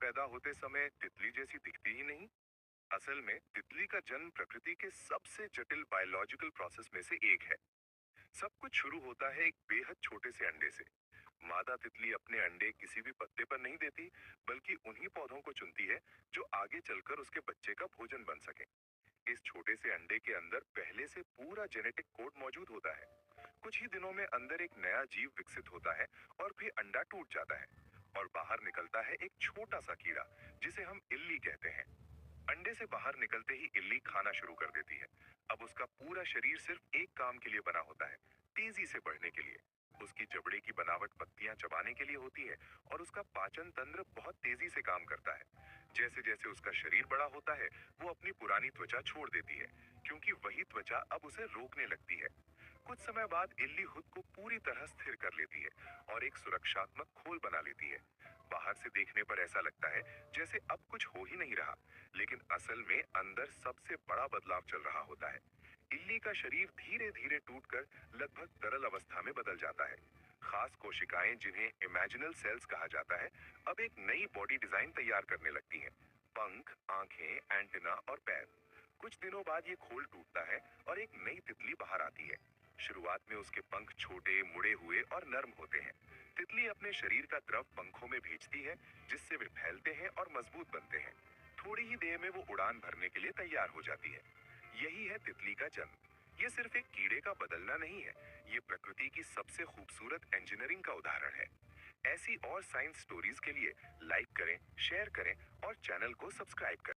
पैदा होते समय तितली जैसी दिखती ही नहीं। असल में तितली का जन्म प्रकृति के सबसे जटिल बायोलॉजिकल प्रोसेस में से एक है। सब कुछ शुरू होता है एक बेहद छोटे से अंडे से। मादा तितली अपने अंडे किसी भी पत्ते पर नहीं देती, बल्कि उन्हीं पौधों को चुनती है जो आगे चलकर उसके बच्चे का भोजन बन सके। इस छोटे से अंडे के अंदर पहले से पूरा जेनेटिक कोड मौजूद होता है। कुछ ही दिनों में अंदर एक नया जीव विकसित होता है और फिर अंडा टूट जाता है और बाहर निकलता है एक छोटा सा कीड़ा, जिसे हम इल्ली कहते हैं। अंडे से बाहर निकलते ही इल्ली खाना शुरू कर देती है। अब उसका पूरा शरीर सिर्फ एक काम के लिए बना होता है, तेजी से बढ़ने के लिए। उसकी जबड़े की बनावट पत्तियां चबाने के लिए होती है और उसका पाचन तंत्र बहुत तेजी से काम करता है। जैसे जैसे उसका शरीर बड़ा होता है, वो अपनी पुरानी त्वचा छोड़ देती है, क्योंकि वही त्वचा अब उसे रोकने लगती है। कुछ समय बाद इल्ली खुद को पूरी तरह स्थिर कर लेती है और एक सुरक्षात्मक खोल बना लेती है। बाहर से देखने पर ऐसा लगता है जैसे अब कुछ हो ही नहीं रहा, लेकिन असल में अंदर सबसे बड़ा बदलाव चल रहा होता है। इल्ली का शरीर धीरे धीरे टूटकर लगभग तरल अवस्था में बदल जाता है। खास कोशिकाएं, जिन्हें इमेजिनल सेल्स कहा जाता है, अब एक नई बॉडी डिजाइन तैयार करने लगती हैं। पंख, आंखें, एंटेना और पैर। कुछ दिनों बाद ये खोल टूटता है और एक नई तितली बाहर आती है। शुरुआत में उसके पंख छोटे, मुड़े हुए और नर्म होते हैं। तितली अपने शरीर का द्रव पंखों में भेजती है, जिससे वे फैलते हैं और मजबूत बनते हैं। थोड़ी ही देर में वो उड़ान भरने के लिए तैयार हो जाती है। यही है तितली का जन्म। ये सिर्फ एक कीड़े का बदलना नहीं है, ये प्रकृति की सबसे खूबसूरत इंजीनियरिंग का उदाहरण है। ऐसी और साइंस स्टोरीज के लिए लाइक करें, शेयर करें और चैनल को सब्सक्राइब करें।